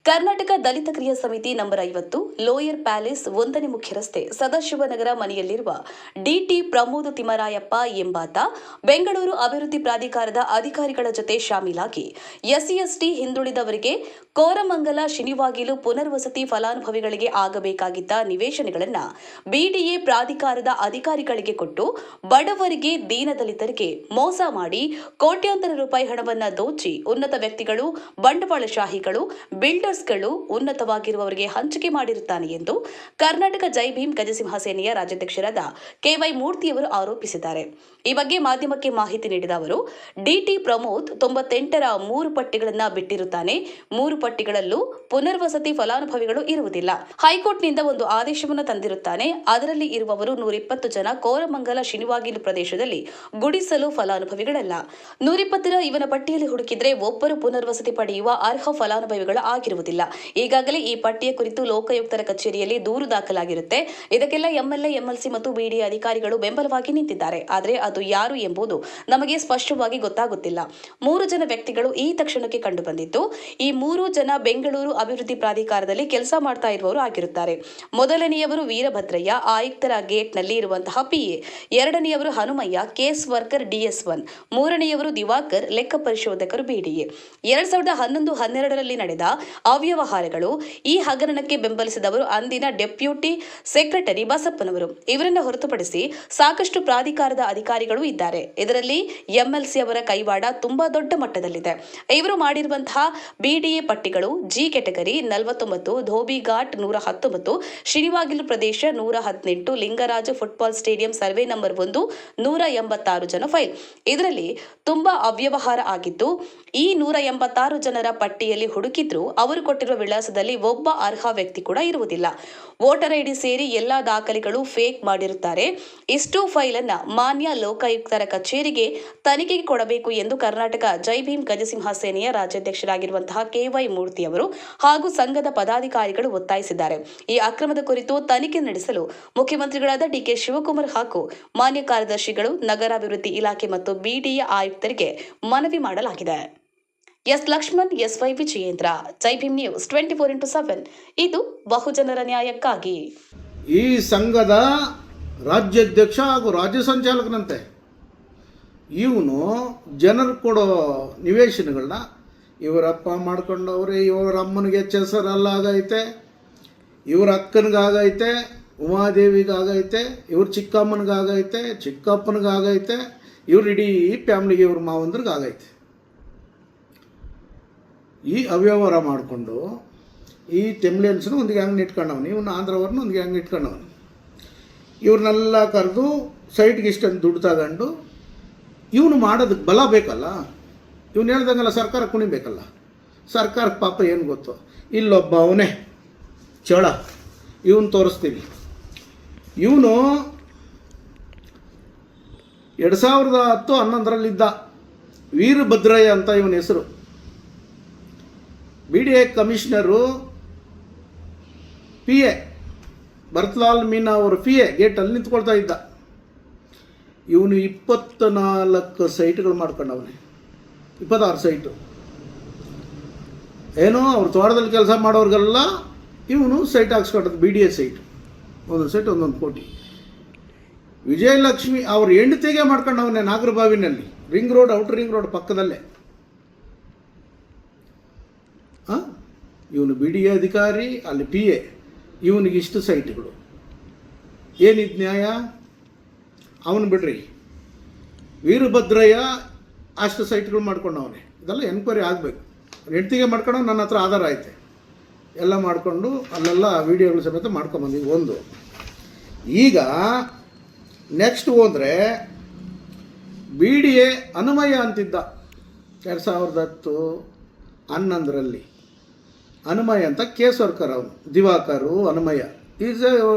ಕರ್ನಾಟಕ ದಲಿತ ಕ್ರಿಯಾ ಸಮಿತಿ number 50 lower palace 1ನೇ ಮುಖ್ಯ ರಸ್ತೆ ಸದಾಶಿವನಗರ ಮನೆಯಲ್ಲಿರುವ ಡಿಟಿ ಪ್ರಮೋದ್ ತಿಮ್ಮರಾಯಪ್ಪ ಎಂಬಾತ ಬೆಂಗಳೂರು ಅಭಿವೃದ್ಧಿ ಪ್ರಾಧಿಕಾರದ ಅಧಿಕಾರಿಗಳ ಜೊತೆ ಶಾಮೀಲಾಗಿ ಎಸ್ಸಿ ಹಿಂದುಳಿದವರಿಗೆ ಕೋರಮಂಗಲ ಶಿನಿವಾಗಿಲು ಪುನರ್ವಸತಿ ಫಲಾನುಭವಿಗಳಿಗೆ ಆಗಬೇಕಾಗಿದ್ದ ನಿವೇಶನಗಳನ್ನು ಬಿಡಿಎ ಪ್ರಾಧಿಕಾರದ ಅಧಿಕಾರಿಗಳಿಗೆ ಕೊಟ್ಟು ಬಡವರಿಗೆ ದೀನದಲಿತರಿಗೆ ಮೋಸ ಮಾಡಿ ಕೋಟ್ಯಾಂತರ ರೂಪಾಯಿ ಹಣವನ್ನು ದೋಚಿ ಉನ್ನತ ವ್ಯಕ್ತಿಗಳು ಬಂಡವಾಳಶಾಹಿಗಳು ಬಿಲ್ಡರ್ಸ್ಗಳು ಉನ್ನತವಾಗಿರುವವರಿಗೆ ಹಂಚಿಕೆ ಮಾಡಿರುತ್ತಾನೆ ಎಂದು ಕರ್ನಾಟಕ ಜೈ ಭೀಮ್ ಗಜಸಿಂಹ ಸೇನೆಯ ರಾಜ್ಯಾಧ್ಯಕ್ಷರಾದ ಕೆವೈ ಮೂರ್ತಿಯವರು ಆರೋಪಿಸಿದ್ದಾರೆ. ಈ ಬಗ್ಗೆ ಮಾಧ್ಯಮಕ್ಕೆ ಮಾಹಿತಿ ನೀಡಿದ ಅವರು, ಡಿಟಿ ಪ್ರಮೋದ್ 98ರ 3 ಪಟ್ಟಿಗಳನ್ನು ಬಿಟ್ಟಿರುತ್ತಾನೆ. 3 ಪಟ್ಟಿಗಳಲ್ಲೂ ಪುನರ್ವಸತಿ ಫಲಾನುಭವಿಗಳು ಇರುವುದಿಲ್ಲ. ಹೈಕೋರ್ಟ್ನಿಂದ ಒಂದು ಆದೇಶವನ್ನು ತಂದಿರುತ್ತಾನೆ. ಅದರಲ್ಲಿ ಇರುವವರು 120 ಜನ ಕೋರಮಂಗಲ ಶಿನಿವಾಗಿಲು ಪ್ರದೇಶದಲ್ಲಿ ಗುಡಿಸಲು ಫಲಾನುಭವಿಗಳಲ್ಲ. 120ರ ಇವನ ಪಟ್ಟಿಯಲ್ಲಿ ಹುಡುಕಿದ್ರೆ ಒಬ್ಬರು ಪುನರ್ವಸತಿ ಪಡೆಯುವ ಅರ್ಹ ಫಲಾನುಭವಿಗಳ ಆಗಿರುವುದಿಲ್ಲ. ಈಗಾಗಲೇ ಈ ಪಟ್ಟಿಯ ಕುರಿತು ಲೋಕಾಯುಕ್ತರ ಕಚೇರಿಯಲ್ಲಿ ದೂರು ದಾಖಲಾಗಿರುತ್ತೆ. ಇದಕ್ಕೆಲ್ಲ ಎಂಎಲ್ಎ, ಎಂಎಲ್ಸಿ ಮತ್ತು ಬಿಡಿಎ ಅಧಿಕಾರಿಗಳು ಬೆಂಬಲವಾಗಿ ನಿಂತಿದ್ದಾರೆ. ಆದರೆ ಅದು ಯಾರು ಎಂಬುದು ನಮಗೆ ಸ್ಪಷ್ಟವಾಗಿ ಗೊತ್ತಾಗುತ್ತಿಲ್ಲ. 3 ಜನ ವ್ಯಕ್ತಿಗಳು ಈ ತಕ್ಷಣಕ್ಕೆ ಕಂಡು ಬಂದಿದ್ದು, ಈ 3 ಜನ ಬೆಂಗಳೂರು ಅಭಿವೃದ್ಧಿ ಪ್ರಾಧಿಕಾರದಲ್ಲಿ ಕೆಲಸ ಮಾಡ್ತಾ ಇರುವವರು ಆಗಿರುತ್ತಾರೆ. ಮೊದಲನೆಯವರು ವೀರಭದ್ರಯ್ಯ, ಆಯುಕ್ತರ ಗೇಟ್ನಲ್ಲಿ ಇರುವಂತಹ ಪಿಎ. ಎರಡನೆಯವರು ಹನುಮಯ್ಯ, ಕೇಸ್ ವರ್ಕರ್ DS1. ಮೂರನೆಯವರು ದಿವಾಕರ್, ಲೆಕ್ಕ ಪರಿಶೋಧಕರು ಬಿಡಿಎ. 2011-12ರಲ್ಲಿ ನಡೆದ ಅವ್ಯವಹಾರಗಳು, ಈ ಹಗರಣಕ್ಕೆ ಬೆಂಬಲಿಸಿದವರು ಅಂದಿನ ಡೆಪ್ಯೂಟಿ ಸೆಕ್ರೆಟರಿ ಬಸಪ್ಪನವರು. ಇವರನ್ನು ಹೊರತುಪಡಿಸಿ ಸಾಕಷ್ಟು ಪ್ರಾಧಿಕಾರದ ಅಧಿಕಾರಿಗಳು ಇದ್ದಾರೆ. ಇದರಲ್ಲಿ ಎಂಎಲ್ಸಿ ಅವರ ಕೈವಾಡ ತುಂಬಾ ದೊಡ್ಡ ಮಟ್ಟದಲ್ಲಿದೆ. ಇವರು ಮಾಡಿರುವಂತಹ ಬಿಡಿಎ ಪಟ್ಟಿಗಳು ಜಿ ಕೆಟಗರಿ 49, ಧೋಬಿಘಾಟ್ 119, ಶಿನಿವಾಗಿಲು ಪ್ರದೇಶ 118, Lingaraja football stadium survey number 1 186 ಜನ ಫೈಲ್. ಇದರಲ್ಲಿ ತುಂಬಾ ಅವ್ಯವಹಾರ ಆಗಿದ್ದು, ಈ 186 ಜನರ ಪಟ್ಟಿಯಲ್ಲಿ ಹುಡುಕಿದ್ರು ಅವರು ಕೊಟ್ಟಿರುವ ವಿಳಾಸದಲ್ಲಿ ಒಬ್ಬ ಅರ್ಹ ವ್ಯಕ್ತಿ ಕೂಡ ಇರುವುದಿಲ್ಲ. ವೋಟರ್ ಐಡಿ ಸೇರಿ ಎಲ್ಲಾ ದಾಖಲೆಗಳು ಫೇಕ್ ಮಾಡಿರುತ್ತಾರೆ. ಇಷ್ಟು ಫೈಲ್ ಅನ್ನ ಮಾನ್ಯ ಲೋಕಾಯುಕ್ತರ ಕಚೇರಿಗೆ ತನಿಖೆಗೆ ಕೊಡಬೇಕು ಎಂದು ಕರ್ನಾಟಕ ಜೈ ಭೀಮ್ ಗಜಸಿಂಹ ಸೇನೆಯ ರಾಜ್ಯಾಧ್ಯಕ್ಷರಾಗಿರುವಂತಹ ಕೆವೈ ಮೂರ್ತಿ ಅವರು ಹಾಗೂ ಸಂಘದ ಪದಾಧಿಕಾರಿಗಳು ಒತ್ತಾಯಿಸಿದ್ದಾರೆ. ಈ ಅಕ್ರಮದ ಕುರಿತು ತನಿಖೆ ನಡೆಸಲು ಮುಖ್ಯಮಂತ್ರಿಗಳಾದ ಡಿಕೆ ಶಿವಕುಮಾರ್ ಹಾಗೂ ಮಾನ್ಯ ಕಾರ್ಯದರ್ಶಿಗಳು, ನಗರಾಭಿವೃದ್ಧಿ ಇಲಾಖೆ ಮತ್ತು ಬಿಡಿಎ ಆಯುಕ್ತರಿಗೆ ಮನವಿ ಮಾಡಲಾಗಿದೆ. ಎಸ್ ಲಕ್ಷ್ಮಣ್, ಎಸ್ವೈ ವಿಜಯೇಂದ್ರ, ಜೈ ಭೀಮ್ ನ್ಯೂಸ್ 24x7. ಇದು ಬಹುಜನರ ನ್ಯಾಯಕ್ಕಾಗಿ. ಈ ಸಂಘದ ರಾಜ್ಯಾಧ್ಯಕ್ಷ ಹಾಗೂ ರಾಜ್ಯ ಸಂಚಾಲಕನಂತೆ ಇವನು ಜನರು ಕೊಡೋ ನಿವೇಶನಗಳನ್ನ ಇವರಪ್ಪ ಮಾಡ್ಕೊಂಡವ್ರೆ, ಇವರ ಅಮ್ಮನಿಗೆ ಆಗೈತೆ, ಇವ್ರ ಅಕ್ಕನಿಗಾಗೈತೆ, ಉಮಾದೇವಿಗಾಗೈತೆ, ಇವ್ರ ಚಿಕ್ಕಮ್ಮನಿಗಾಗೈತೆ, ಚಿಕ್ಕಪ್ಪನಿಗಾಗೈತೆ, ಇವ್ರ ಇಡೀ ಫ್ಯಾಮ್ಲಿಗೆ ಇವ್ರ ಮಾವಂದ್ರಿಗಾಗೈತೆ. ಈ ಅವ್ಯವಹಾರ ಮಾಡಿಕೊಂಡು ಈ ಟೆಮ್ಲಿಯನ್ಸ್ನು ಒಂದು ಗ್ಯಾಂಗ್ ಇಟ್ಕೊಂಡವನು, ಇವನು ಆಂಧ್ರವ್ರನ್ನ ಒಂದು ಗ್ಯಾಂಗ್ ಇಟ್ಕೊಂಡವನು. ಇವ್ರನ್ನೆಲ್ಲ ಕರೆದು ಸೈಟ್ಗೆ ಇಷ್ಟೊಂದು ದುಡ್ಡು ತಗೊಂಡು ಇವನು ಮಾಡೋದಕ್ಕೆ ಬಲ ಬೇಕಲ್ಲ. ಇವನು ಹೇಳ್ದಂಗೆಲ್ಲ ಸರ್ಕಾರ ಕುಣಿಬೇಕಲ್ಲ. ಸರ್ಕಾರಕ್ಕೆ ಪಾಪ ಏನು ಗೊತ್ತು, ಇಲ್ಲೊಬ್ಬ ಅವನೇ ಚಳ, ಇವನು ತೋರಿಸ್ತೀವಿ. ಇವನು 2010-11ರಲ್ಲಿದ್ದ ವೀರಭದ್ರಯ್ಯ ಅಂತ ಇವನ ಹೆಸರು. ಬಿಡಿಎ ಕಮಿಷನರು PA ಭರತ್ಲಾಲ್ ಮೀನಾ ಅವರು PA ಗೇಟಲ್ಲಿ ನಿಂತ್ಕೊಳ್ತಾ ಇದ್ದ. ಇವನು 24 ಸೈಟ್ಗಳು ಮಾಡ್ಕೊಂಡವನೇ, 26 ಸೈಟು. ಏನೋ ಅವ್ರು ತೋಟದಲ್ಲಿ ಕೆಲಸ ಮಾಡೋರಿಗೆಲ್ಲ ಇವನು ಸೈಟ್ ಹಾಕ್ಸ್ಕೊಂಡದ್ದು, BDA ಸೈಟು. ಒಂದೊಂದು ಸೈಟ್ 1 ಕೋಟಿ. ವಿಜಯಲಕ್ಷ್ಮಿ ಅವ್ರ ಹೆಂಡತಿಗೆ ಮಾಡ್ಕೊಂಡವನೇ ನಾಗರಬಾವಿನಲ್ಲಿ, ring road, outer ring road ಪಕ್ಕದಲ್ಲೇ. ಇವನು BDA ಅಧಿಕಾರಿ, ಅಲ್ಲಿ PA, ಇವನಿಗೆ ಇಷ್ಟು ಸೈಟ್ಗಳು. ಏನಿದು ನ್ಯಾಯ? ಅವನು ಬಿಡ್ರಿ, ವೀರಭದ್ರಯ್ಯ ಅಷ್ಟು ಸೈಟ್ಗಳು ಮಾಡ್ಕೊಂಡವನೇ. ಇದೆಲ್ಲ ಎನ್ಕ್ವೈರಿ ಆಗಬೇಕು. ಹೆಂಡ್ತಿಗೆ ಮಾಡ್ಕೊಂಡು ನನ್ನ ಹತ್ರ ಆಧಾರ ಐತೆ, ಎಲ್ಲ ಮಾಡಿಕೊಂಡು ಅಲ್ಲೆಲ್ಲ ವೀಡಿಯೋಗಳು ಸಮೇತ ಮಾಡ್ಕೊಂಬಂದಿವಿ. ಒಂದು ಈಗ ನೆಕ್ಸ್ಟ್ ಹೋದರೆ BDA ಹನುಮಯ್ಯ ಅಂತಿದ್ದ 2010-11ರಲ್ಲಿ. ಹನುಮಯ್ಯ ಅಂತ ಕೇಸ್ ವರ್ಕರ್ ಅವನು, Diwakar Hanumaiah. Is a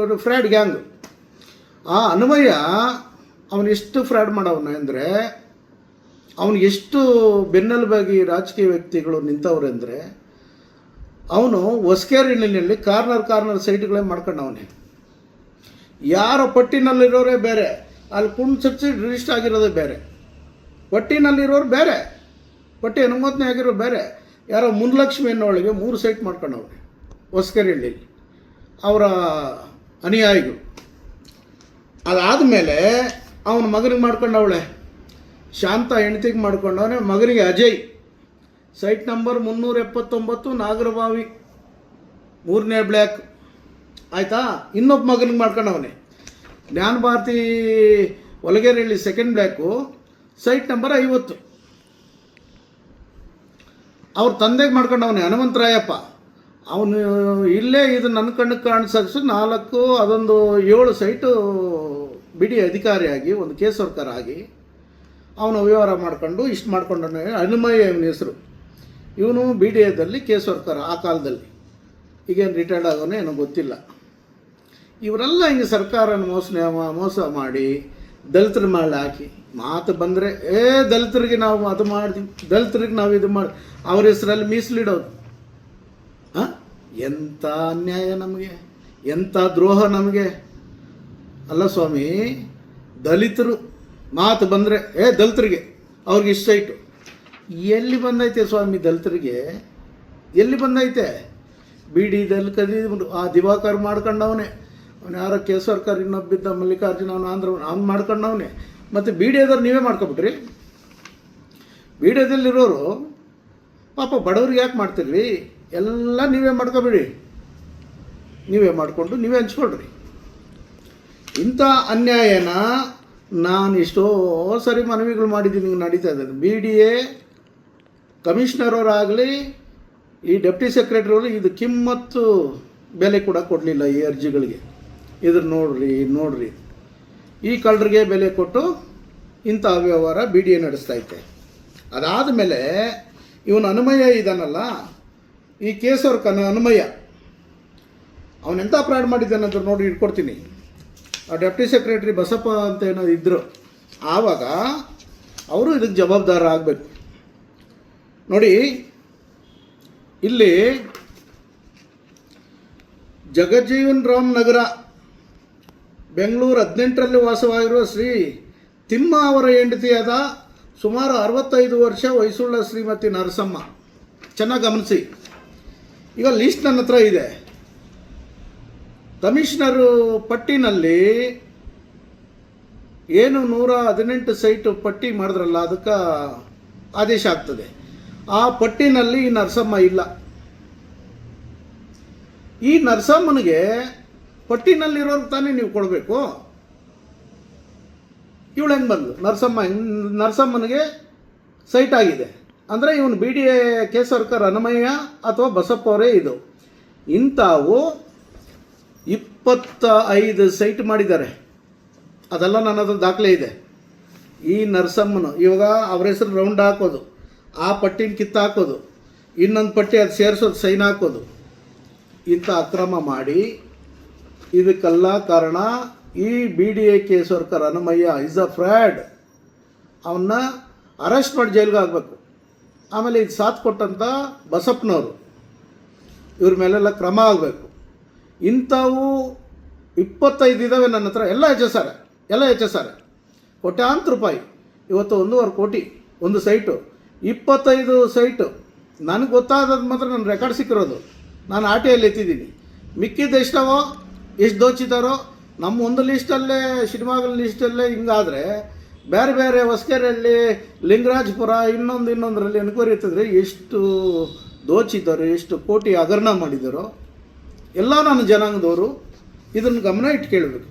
fraud gang. ಆ ಹನುಮಯ್ಯ ಅವನು ಎಷ್ಟು ಫ್ರಾಡ್ ಮಾಡವನ ಅಂದರೆ, ಅವನು ಎಷ್ಟು ಬೆನ್ನೆಲುಬಾಗಿ ರಾಜಕೀಯ ವ್ಯಕ್ತಿಗಳು ನಿಂತವ್ರೆ ಅಂದರೆ, ಅವನು ಹೊಸಕೇರಿನಲ್ಲಿ ಕಾರ್ನರ್ ಸೈಟ್ಗಳೇ ಮಾಡ್ಕೊಂಡವನೇ. ಯಾರೋ ಪಟ್ಟಿನಲ್ಲಿರೋರೇ ಬೇರೆ, ಅಲ್ಲಿ ಸಬ್ಸಿಡಿ ರಿಜಿಸ್ಟರ್ ಆಗಿರೋದೇ ಬೇರೆ. ಪಟ್ಟಿನಲ್ಲಿರೋರು ಬೇರೆ, ಪಟ್ಟಿ ಅನುಮೋದನೆ ಆಗಿರೋರು ಬೇರೆ. ಯಾರೋ ಮುನ್ಲಕ್ಷ್ಮಿ ಅನ್ನೋಳಿಗೆ 3 ಸೈಟ್ ಮಾಡ್ಕೊಂಡವ್ರೆ ಹೊಸಕೆರೆಹಳ್ಳಿಲಿ ಅವರ ಅನುಯಾಯಿಗಳು. ಅದಾದಮೇಲೆ ಅವನ ಮಗನಿಗೆ ಮಾಡ್ಕೊಂಡವಳೆ ಶಾಂತ, ಹೆಂಡ್ತಿಗೆ ಮಾಡ್ಕೊಂಡವನೆ. ಮಗನಿಗೆ ಅಜಯ್ ಸೈಟ್ ನಂಬರ್ 379 ನಾಗರಬಾವಿ 3ನೇ ಬ್ಲ್ಯಾಕ್ ಆಯಿತಾ. ಇನ್ನೊಬ್ಬ ಮಗನಿಗೆ ಮಾಡ್ಕೊಂಡವನೆ Jnana Bharathi Olagerahalli 2nd block site number 50. ಅವ್ರ ತಂದೆಗೆ ಮಾಡ್ಕೊಂಡವನೆ ಹನುಮಂತರಾಯಪ್ಪ. ಅವನು ಇಲ್ಲೇ ಇದು ನನ್ನ ಕಣ್ಣಿಗೆ ಕಾಣಿಸೋದು 4 ಅದೊಂದು 7 ಸೈಟು ಬಿಡಿ ಅಧಿಕಾರಿಯಾಗಿ ಒಂದು ಕೇಸ್ ವರ್ಕರ್ ಆಗಿ ಅವನು ವ್ಯವಹಾರ ಮಾಡ್ಕೊಂಡು ಇಷ್ಟು ಮಾಡ್ಕೊಂಡವನೇ. ಹನುಮಯ್ಯ ಇವನ ಹೆಸರು. ಇವನು ಬಿ ಡಿ ಎದಲ್ಲಿ ಕೇಸ್ ವರ್ಕರ್ ಆ ಕಾಲದಲ್ಲಿ. ಈಗೇನು ರಿಟೈರ್ಡ್ ಆಗೋನೇ ಏನೋ ಗೊತ್ತಿಲ್ಲ. ಇವರೆಲ್ಲ ಹಿಂಗೆ ಸರ್ಕಾರನ ಮೋಸ ಮಾಡಿ ದಲಿತರ ಮೇಲೆ ಹಾಕಿ ಮಾತು ಬಂದರೆ ದಲಿತರಿಗೆ ನಾವು ಅದು ಮಾಡ್ತೀವಿ, ದಲಿತರಿಗೆ ನಾವು ಇದು ಮಾಡಿ ಅವ್ರ ಹೆಸರಲ್ಲಿ ಮೀಸಲಿಡೋದು. ಹಾಂ, ಎಂಥ ಅನ್ಯಾಯ ನಮಗೆ, ಎಂಥ ದ್ರೋಹ ನಮಗೆ. ಅಲ್ಲ ಸ್ವಾಮಿ, ದಲಿತರು ಮಾತು ಬಂದರೆ ದಲಿತರಿಗೆ ಅವ್ರಿಗೆ ಇಷ್ಟ ಸೈಟು. ಎಲ್ಲಿ ಬಂದೈತೆ ಸ್ವಾಮಿ ದಲಿತರಿಗೆ? ಎಲ್ಲಿ ಬಂದೈತೆ? ಬಿ ಡಿ ದಲ್ಲಿ ಕದಿದು ಆ ದಿವಾಕರ್ ಮಾಡ್ಕೊಂಡವನೇ. ಅವನು ಯಾರೋ ಕೇಸ್ ವರ್ಕರ್ ಇನ್ನೊಬ್ಬಿದ್ದ ಮಲ್ಲಿಕಾರ್ಜುನ, ಅವ್ನು ಮಾಡ್ಕೊಂಡವನೇ. ಮತ್ತು ಬಿ ಡಿ ಎದವ್ರು ನೀವೇ ಮಾಡ್ಕೊಬಿಟ್ರಿ. ಬಿ ಡಿ ಎದಲ್ಲಿರೋರು ಪಾಪ ಬಡವ್ರಿಗೆ ಯಾಕೆ ಮಾಡ್ತೀರಿ? ಎಲ್ಲ ನೀವೇ ಮಾಡ್ಕೊಬಿಡಿ, ನೀವೇ ಮಾಡಿಕೊಂಡು ನೀವೇ ಹಂಚ್ಕೊಳ್ರಿ. ಇಂಥ ಅನ್ಯಾಯನ ನಾನು ಎಷ್ಟೋ ಸರಿ ಮನವಿಗಳು ಮಾಡಿದ್ದೀನಿ, ನಡೀತಾ ಇದ್ದಾರೆ. ಬಿ ಡಿ ಎ ಕಮಿಷನರ್ ಅವರಾಗಲಿ ಈ ಡೆಪ್ಟಿ ಸೆಕ್ರೆಟರಿ ಅವರು ಇದು ಕಿಮ್ಮತ್ತು ಬೆಲೆ ಕೂಡ ಕೊಡಲಿಲ್ಲ ಈ ಅರ್ಜಿಗಳಿಗೆ. ಇದ್ರ ನೋಡ್ರಿ ಈ ಕಳ್ಳರಿಗೆ ಬೆಲೆ ಕೊಟ್ಟು ಇಂಥ ವ್ಯವಹಾರ ಬಿ ಡಿ ಎ ನಡೆಸ್ತೈತೆ. ಅದಾದಮೇಲೆ ಇವನು ಹನುಮಯ್ಯ ಇದ್ದಾನಲ್ಲ, ಈ ಕೇಸವ್ರ ಹನುಮಯ್ಯ, ಅವನೆಂಥ ಫ್ರಾಡ್ ಮಾಡಿದ್ದಾನೆ ಅಂತ ನೋಡಿ ಇಟ್ಕೊಡ್ತೀನಿ. ಆ ಡೆಪ್ಟಿ ಸೆಕ್ರೆಟರಿ ಬಸಪ್ಪ ಅಂತ ಏನೋ ಇದ್ದರು, ಆವಾಗ ಅವರು ಇದಕ್ಕೆ ಜವಾಬ್ದಾರ ಆಗಬೇಕು. ನೋಡಿ, ಇಲ್ಲಿ ಜಗಜ್ಜೀವನ್ ರಾಮ್ ನಗರ ಬೆಂಗಳೂರು 18ರಲ್ಲಿ ವಾಸವಾಗಿರುವ ಶ್ರೀ ತಿಮ್ಮ ಅವರ ಹೆಂಡತಿಯಾದ ಸುಮಾರು 65 ವರ್ಷ ವಯಸ್ಸುಳ್ಳ ಶ್ರೀಮತಿ ನರಸಮ್ಮ. ಚೆನ್ನಾಗಿ ಗಮನಿಸಿ, ಈಗ ಲೀಸ್ಟ್ ನನ್ನ ಹತ್ರ ಇದೆ. ಕಮಿಷನರು ಪಟ್ಟಿನಲ್ಲಿ ಏನು 118 ಸೈಟು ಪಟ್ಟಿ ಮಾಡಿದ್ರಲ್ಲ, ಅದಕ್ಕೆ ಆದೇಶ ಆಗ್ತದೆ. ಆ ಪಟ್ಟಿನಲ್ಲಿ ಈ ನರಸಮ್ಮ ಇಲ್ಲ. ಈ ನರಸಮ್ಮನಿಗೆ ಪಟ್ಟಿನಲ್ಲಿರೋರು ತಾನೇ ನೀವು ಕೊಡಬೇಕು. ಇವಳು ಹೆಂಗೆ ಬಂದು ನರಸಮ್ಮನಿಗೆ ಸೈಟ್ ಆಗಿದೆ ಅಂದರೆ ಇವನು B D A case worker Hanumayya ಅಥವಾ ಬಸಪ್ಪ ಅವರೇ. ಇದು ಇಂಥವು 25 ಸೈಟ್ ಮಾಡಿದ್ದಾರೆ. ಅದೆಲ್ಲ ನನ್ನ ಹತ್ರ ದಾಖಲೆ ಇದೆ. ಈ ನರಸಮ್ಮನು ಇವಾಗ ಅವ್ರ ಹೆಸರು ರೌಂಡ್ ಹಾಕೋದು, ಆ ಪಟ್ಟಿನ ಕಿತ್ತು ಹಾಕೋದು, ಇನ್ನೊಂದು ಪಟ್ಟಿ ಅದು ಸೇರಿಸೋದು, ಸೈನ್ ಹಾಕೋದು, ಇಂಥ ಅಕ್ರಮ ಮಾಡಿ ಇದಕ್ಕೆಲ್ಲ ಕಾರಣ ಈ B D A case worker Hanumayya is a fraud. ಅವನ್ನ ಅರೆಸ್ಟ್ ಮಾಡಿ ಜೈಲಿಗೆ ಆಗಬೇಕು. ಆಮೇಲೆ ಇದು ಸಾಥ್ ಕೊಟ್ಟಂಥ ಬಸಪ್ಪನವರು, ಇವ್ರ ಮೇಲೆಲ್ಲ ಕ್ರಮ ಆಗಬೇಕು. ಇಂಥವು 25 ಇದ್ದಾವೆ ನನ್ನ ಹತ್ರ. ಎಲ್ಲ ಹೆಚ್ಚಿಸಾರೆ ಕೋಟ್ಯಾಂತರ ರೂಪಾಯಿ. ಇವತ್ತು 1.5 ಕೋಟಿ ಒಂದು ಸೈಟು, 25 ಸೈಟು. ನನಗೆ ಗೊತ್ತಾದದ್ದು ಮಾತ್ರ ನನ್ನ ರೆಕಾರ್ಡ್ ಸಿಕ್ಕಿರೋದು. ನಾನು ಆರ್ ಟಿ ಐಲಿ ಎತ್ತಿದ್ದೀನಿ. ಮಿಕ್ಕಿದ್ದು ಎಷ್ಟವೋ, ಎಷ್ಟು ದೋಚಿದಾರೋ ನಮ್ಮ ಒಂದು ಲೀಸ್ಟಲ್ಲೇ, ಶಿವಮೊಗ್ಗ ಲೀಸ್ಟಲ್ಲೇ ಹಿಂಗಾದರೆ ಬೇರೆ ಬೇರೆ ಹೊಸಕೆರೆಯಲ್ಲಿ, ಲಿಂಗರಾಜಪುರ, ಇನ್ನೊಂದರಲ್ಲಿ ಎನ್ಕ್ವೈರಿ ಎತ್ತಿದ್ರೆ ಎಷ್ಟು ದೋಚಿದ್ದಾರೆ, ಎಷ್ಟು ಕೋಟಿ ಹಗರಣ ಮಾಡಿದ್ದಾರೋ ಎಲ್ಲ ನನ್ನ ಜನಾಂಗದವರು ಇದನ್ನು ಗಮನ ಇಟ್ಟು ಕೇಳಬೇಕು.